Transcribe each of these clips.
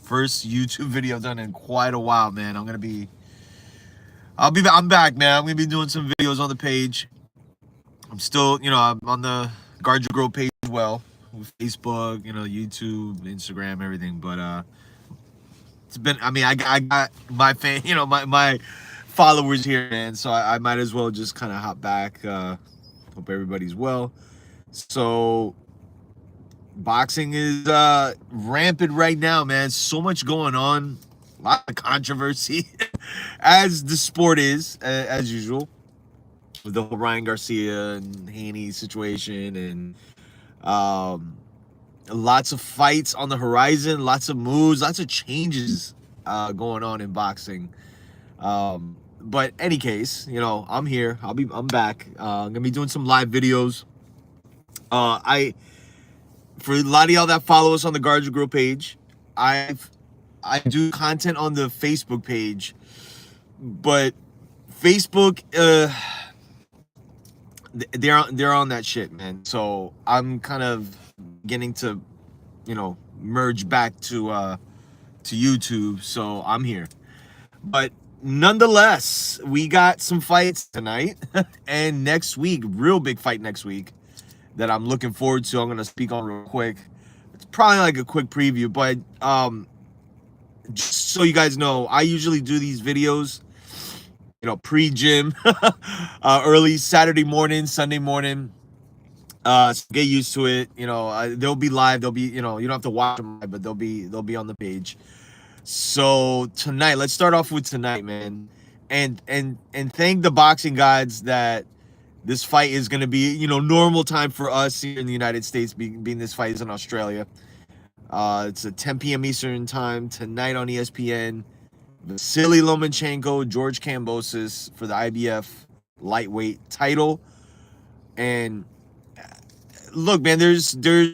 First YouTube video I've done in quite a while, man. I'm back, man. I'm gonna be doing some videos on the page. I'm still, I'm on the Guard Your Grow page as well, with Facebook, YouTube, Instagram, everything. But it's been, I got my fan, my followers here, man. So I might as well just kind of hop back. Hope everybody's well. So boxing is rampant right now, man. So much going on, a lot of controversy, as the sport is, as usual, with the whole Ryan Garcia and Haney situation, and lots of fights on the horizon, lots of moves, lots of changes going on in boxing. But any case, I'm here. I'm back. I'm gonna be doing some live videos. For a lot of y'all that follow us on the Guard Your Grow page, I do content on the Facebook page, but Facebook, they're on that shit, man. So I'm kind of getting to, merge back to YouTube. So I'm here, but nonetheless, we got some fights tonight and next week. Real big fight next week that I'm looking forward to. I'm gonna speak on real quick. It's probably like a quick preview, but just so you guys know, I usually do these videos, pre-gym, early Saturday morning, Sunday morning. So get used to it. They'll be live. They'll be, you don't have to watch them live, but they'll be on the page. So tonight, let's start off with tonight, man, and thank the boxing gods that this fight is going to be, normal time for us here in the United States, being this fight is in Australia. It's at 10 p.m. Eastern time tonight on ESPN. Vasily Lomachenko, George Kambosos for the IBF lightweight title. And look, man, there's the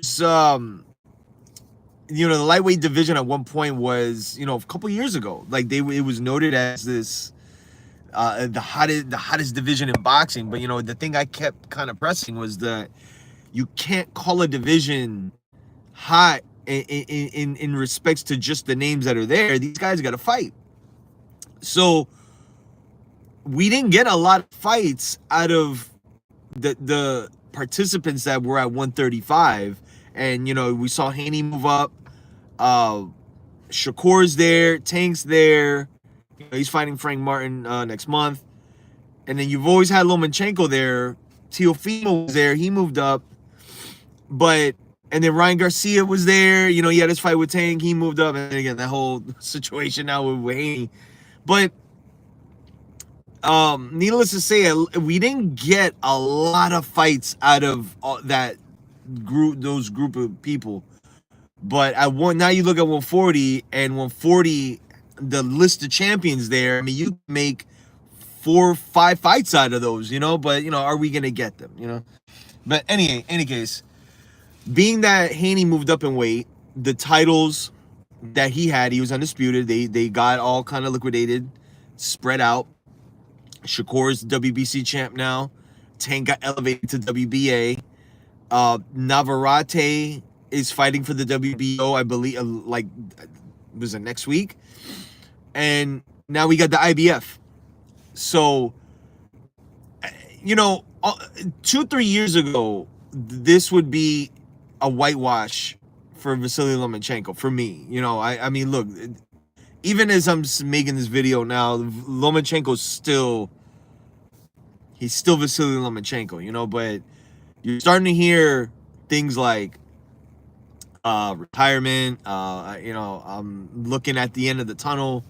lightweight division at one point was, a couple years ago, like it was noted as this the hottest division in boxing. But the thing I kept kind of pressing was that you can't call a division hot in respects to just the names that are there. These guys got to fight. So we didn't get a lot of fights out of the participants that were at 135, and we saw Haney move up. Shakur's there, Tank's there. He's fighting Frank Martin next month. And then you've always had Lomachenko there. Teofimo was there. He moved up. And then Ryan Garcia was there. He had his fight with Tank. He moved up. And again, that whole situation now with Haney. But needless to say, we didn't get a lot of fights out of those group of people. But now you look at 140, and 140, the list of champions there, I mean, you make 4 or 5 fights out of those, but are we gonna get them, But any case, being that Haney moved up in weight, the titles that he was undisputed. They got all kind of liquidated, spread out. Shakur's WBC champ now. Tank got elevated to WBA. Navarrete is fighting for the WBO, I believe, was it next week? And now we got the IBF. So, 2-3 years ago, this would be a whitewash for Vasily Lomachenko, for me. I mean, look, even as I'm making this video now, Lomachenko's he's still Vasily Lomachenko, but you're starting to hear things like retirement. I'm looking at the end of the tunnel.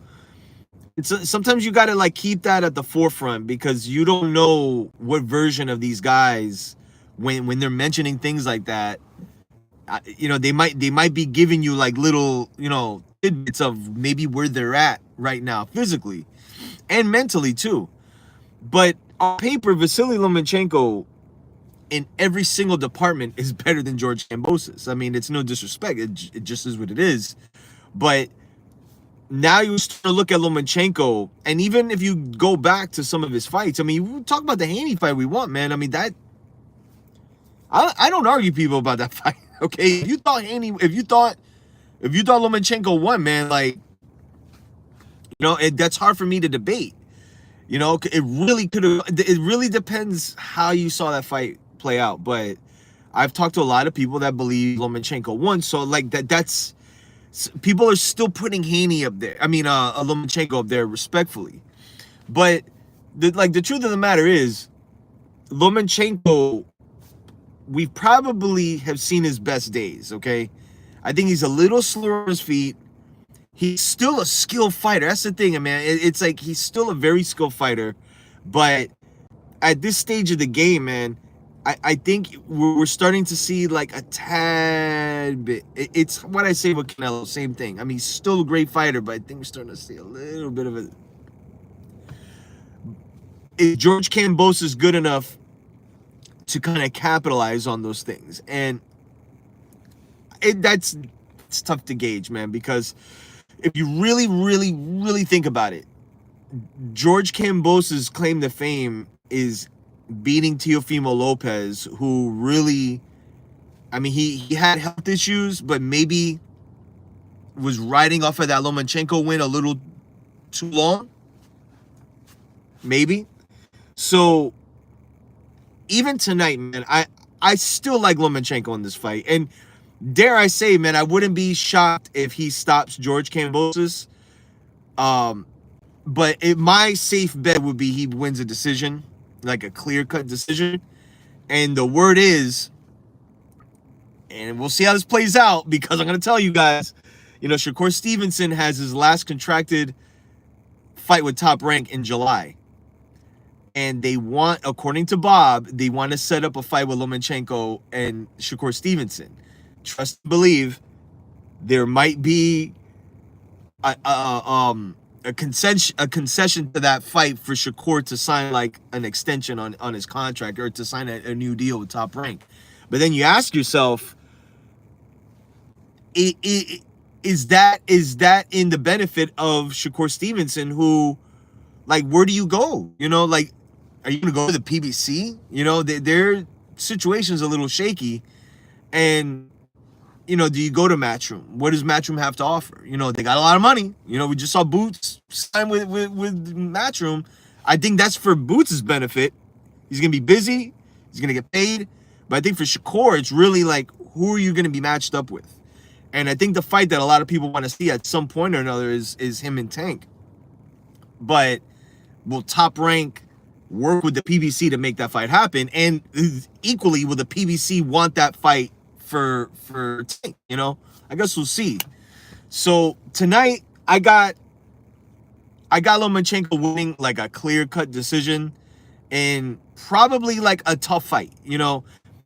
Sometimes you got to keep that at the forefront, because you don't know what version of these guys, when they're mentioning things like that, they might be giving you little tidbits of maybe where they're at right now, physically and mentally too. But on paper, Vasily Lomachenko in every single department is better than George Kambosos. I mean, it's no disrespect. It just is what it is. But now you start to look at Lomachenko, and even if you go back to some of his fights, I mean, we talk about the Haney fight we want, man. I mean, I don't argue people about that fight. Okay, if you thought If you thought Lomachenko won, man, like, that's hard for me to debate. It really could have. It really depends how you saw that fight play out. But I've talked to a lot of people that believe Lomachenko won. So like that's people are still putting Haney up there. I mean, Lomachenko up there respectfully. But the truth of the matter is, Lomachenko, we probably have seen his best days. Okay, I think he's a little slower on his feet. He's still a skilled fighter. That's the thing, man. It's like he's still a very skilled fighter, but at this stage of the game, man, I think we're starting to see like a tad bit. It's what I say with Canelo, same thing. I mean, he's still a great fighter, but I think we're starting to see a little bit of a. Is George Kambosos good enough to kind of capitalize on those things? And it's tough to gauge, man, because if you really, really, really think about it, George Kambosos' claim to fame is beating Teofimo Lopez, who really, I mean, he had health issues, but maybe was riding off of that Lomachenko win a little too long. Maybe. So even tonight, man, I still like Lomachenko in this fight. And dare I say, man, I wouldn't be shocked if he stops George Kambosos. But my safe bet would be he wins a decision, like a clear-cut decision. And the word is, and we'll see how this plays out, because I'm going to tell you guys, Shakur Stevenson has his last contracted fight with Top Rank in July. And they want, according to Bob, they want to set up a fight with Lomachenko and Shakur Stevenson. Trust and believe, there might be a concession to that fight for Shakur to sign like an extension on his contract, or to sign a new deal with Top Rank. But then you ask yourself, is that in the benefit of Shakur Stevenson, who, like, where do you go? Like, are you gonna go to the PBC? Their situation's a little shaky. And do you go to Matchroom? What does Matchroom have to offer? They got a lot of money. We just saw Boots sign with Matchroom. I think that's for Boots' benefit. He's going to be busy. He's going to get paid. But I think for Shakur, it's really like, who are you going to be matched up with? And I think the fight that a lot of people want to see at some point or another is him and Tank. But will Top Rank work with the PBC to make that fight happen? And equally, will the PBC want that fight for Tank? I guess we'll see. So tonight I got Lomachenko winning like a clear-cut decision, and probably like a tough fight.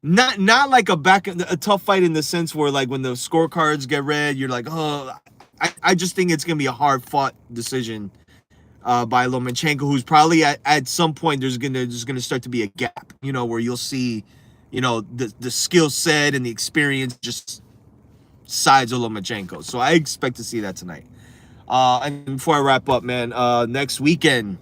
Not like a tough fight in the sense where, like, when the scorecards get read, you're like, oh, I just think it's gonna be a hard-fought decision by Lomachenko, who's probably at some point there's gonna start to be a gap, where you'll see, the skill set and the experience just sides of Lomachenko. So I expect to see that tonight. And before I wrap up, man, next weekend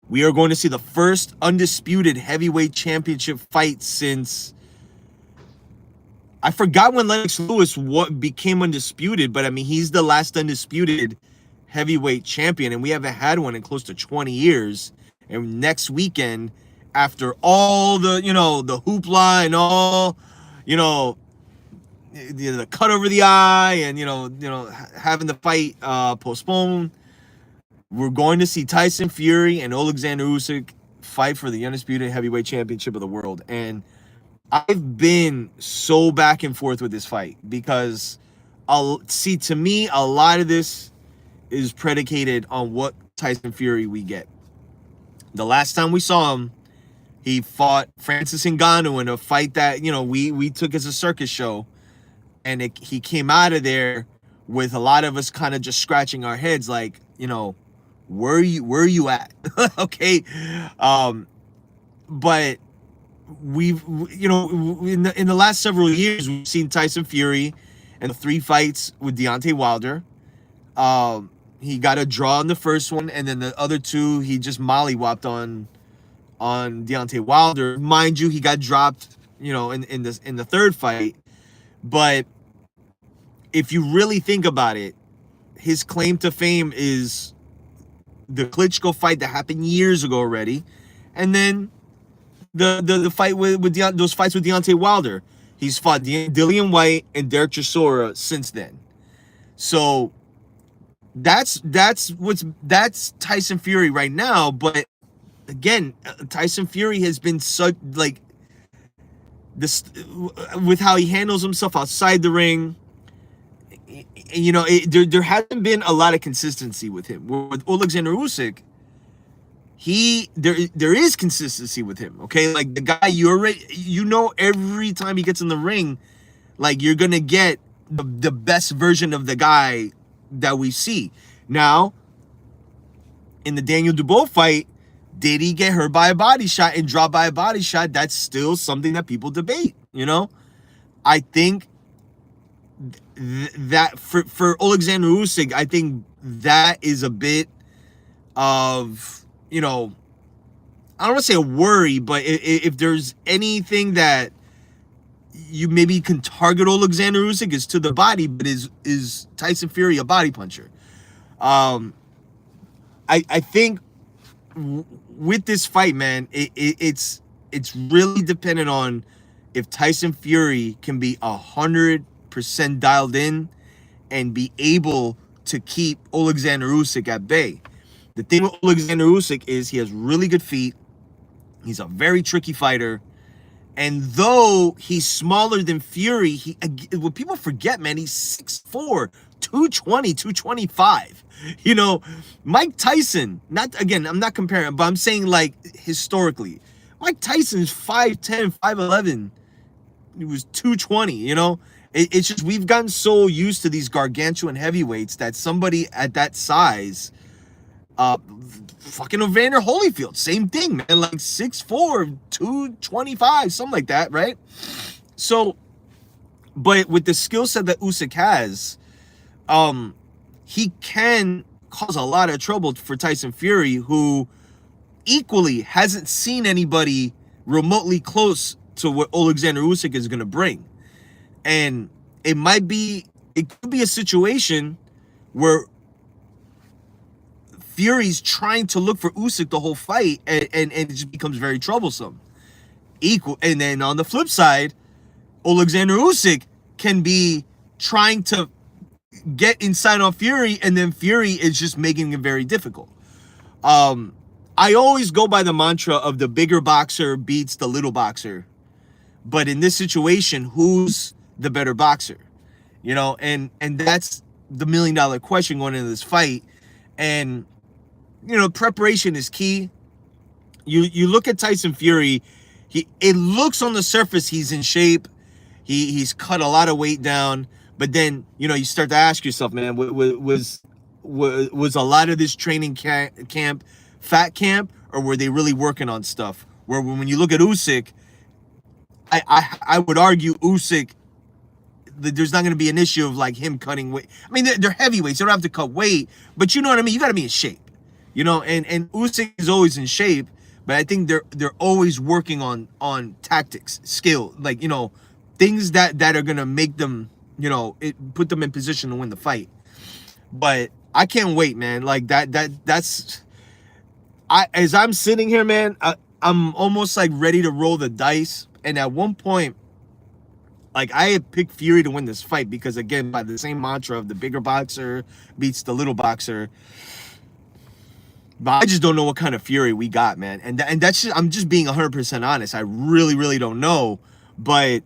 we are going to see the first undisputed heavyweight championship fight since, I forgot when Lennox Lewis became undisputed, but I mean, he's the last undisputed heavyweight champion, and we haven't had one in close to 20 years. And next weekend, after all the, the hoopla and all, the cut over the eye and, having the fight postponed, we're going to see Tyson Fury and Alexander Usyk fight for the undisputed heavyweight championship of the world. And I've been so back and forth with this fight, because to me, a lot of this is predicated on what Tyson Fury we get. The last time we saw him, he fought Francis Ngannou in a fight that, we took as a circus show. And he came out of there with a lot of us kind of just scratching our heads like, where are you at? Okay. But we've, in the last several years, we've seen Tyson Fury in the 3 fights with Deontay Wilder. He got a draw in the first one, and then the other 2, he just mollywopped on Deontay Wilder. Mind you, he got dropped, in the 3rd fight. But if you really think about it, his claim to fame is the Klitschko fight that happened years ago already, and then the fight with those fights with Deontay Wilder. He's fought Dillian White and Derek Chisora since then. So that's Tyson Fury right now. But again, Tyson Fury has been such like this with how he handles himself outside the ring. You know, there hasn't been a lot of consistency with him. With Alexander Usyk, there is consistency with him. Okay, like the guy you know every time he gets in the ring, like you're gonna get the best version of the guy that we see. Now, in the Daniel Dubois fight, did he get hurt by a body shot and dropped by a body shot? That's still something that people debate. You know, I think that for Alexander Usyk, I think that is a bit of, you know, I don't want to say a worry, but if there's anything that you maybe can target Alexander Usyk is to the body, but is Tyson Fury a body puncher? I think with this fight, man, it's really dependent on if Tyson Fury can be 100% dialed in and be able to keep Alexander Usyk at bay. The thing with Alexander Usyk is he has really good feet. He's a very tricky fighter. And though he's smaller than Fury, what people forget, man, he's 6'4", 220, 225. You know, Mike Tyson, I'm not comparing, but I'm saying like historically, Mike Tyson's 5'10", 5'11". He was 220, you know? It's just we've gotten so used to these gargantuan heavyweights that somebody at that size, fucking Evander Holyfield, same thing, man, like 6'4", 225, something like that, right? So, but with the skill set that Usyk has, he can cause a lot of trouble for Tyson Fury, who equally hasn't seen anybody remotely close to what Alexander Usyk is going to bring. And it could be a situation where Fury's trying to look for Usyk the whole fight, and it just becomes very troublesome. And then on the flip side, Alexander Usyk can be trying to get inside on Fury, and then Fury is just making it very difficult. I always go by the mantra of the bigger boxer beats the little boxer. But in this situation, who's the better boxer? You know, and that's the $1 million question going into this fight. And, you know, preparation is key. You look at Tyson Fury, it looks on the surface he's in shape. He's cut a lot of weight down. But then, you know, you start to ask yourself, man, was a lot of this training camp fat camp, or were they really working on stuff? Where when you look at Usyk, I would argue Usyk, there's not going to be an issue of like him cutting weight. I mean, they're heavyweights. They don't have to cut weight, but you know what I mean? You got to be in shape, you know, and Usyk is always in shape, but I think they're always working on tactics, skill, like, you know, things that are going to make them, you know, put them in position to win the fight. But I can't wait, man. Like that's as I'm sitting here, man, I'm almost like ready to roll the dice. And at one point, like, I had picked Fury to win this fight because, again, by the same mantra of the bigger boxer beats the little boxer. But I just don't know what kind of Fury we got, man. And that's just, I'm just being 100% honest. I really, really don't know. But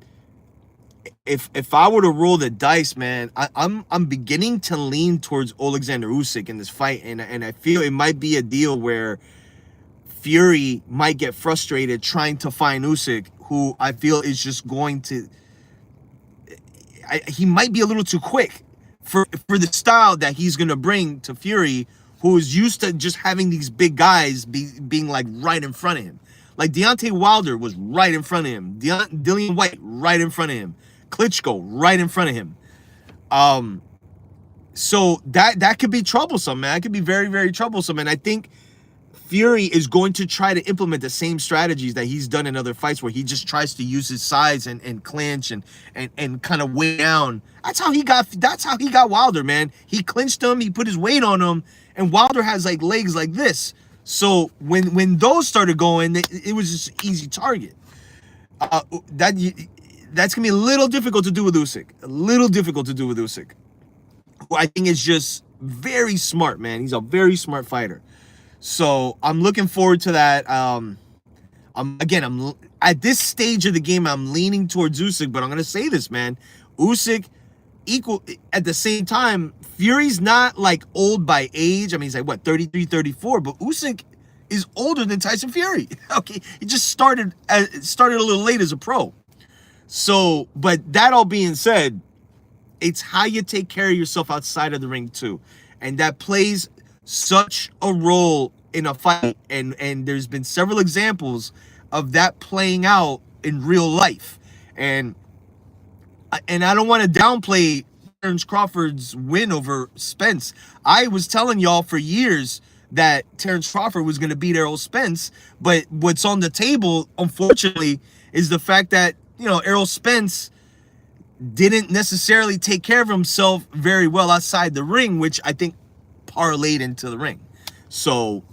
if I were to roll the dice, man, I'm beginning to lean towards Alexander Usyk in this fight. And I feel it might be a deal where Fury might get frustrated trying to find Usyk, who I feel is just going to... he might be a little too quick for the style that he's going to bring to Fury, who is used to just having these big guys being like right in front of him. Like Deontay Wilder was right in front of him. Dillian White right in front of him. Klitschko right in front of him. So that could be troublesome, man. It could be very, very troublesome. And I think Fury is going to try to implement the same strategies that he's done in other fights, where he just tries to use his size and clinch and kind of weigh down. That's how he got Wilder, man. He clinched him, he put his weight on him, and Wilder has like legs like this. So when those started going, it was just an easy target. That's gonna be a little difficult to do with Usyk. A little difficult to do with Usyk, who I think is just very smart, man. He's a very smart fighter. So I'm looking forward to that. I'm at this stage of the game, I'm leaning towards Usyk, but I'm gonna say this, man. Usyk equal at the same time. Fury's not like old by age. I mean, he's like what, 33, 34, but Usyk is older than Tyson Fury. Okay, he just started a little late as a pro. So, but that all being said, it's how you take care of yourself outside of the ring too, and that plays such a role in a fight, and there's been several examples of that playing out in real life, and I don't want to downplay Terence Crawford's win over Spence. I was telling y'all for years that Terence Crawford was going to beat Errol Spence, but what's on the table, unfortunately, is the fact that, you know, Errol Spence didn't necessarily take care of himself very well outside the ring, which I think parlayed into the ring. So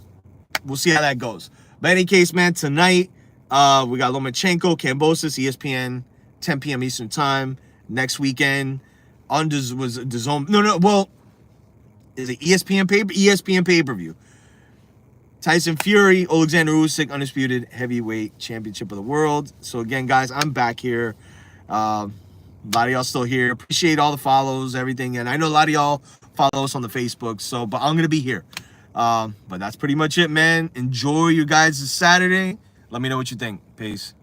we'll see how that goes. But in any case, man, tonight we got Lomachenko, Kambosos, ESPN, 10 p.m. Eastern time. Next weekend on DAZN. No, well, is it ESPN pay-per-view? Tyson Fury, Alexander Usyk, undisputed heavyweight championship of the world. So again, guys, I'm back here. A lot of y'all still here. Appreciate all the follows, everything. And I know a lot of y'all follow us on the Facebook. So, but I'm going to be here. But that's pretty much it, man. Enjoy your guys' Saturday. Let me know what you think. Peace.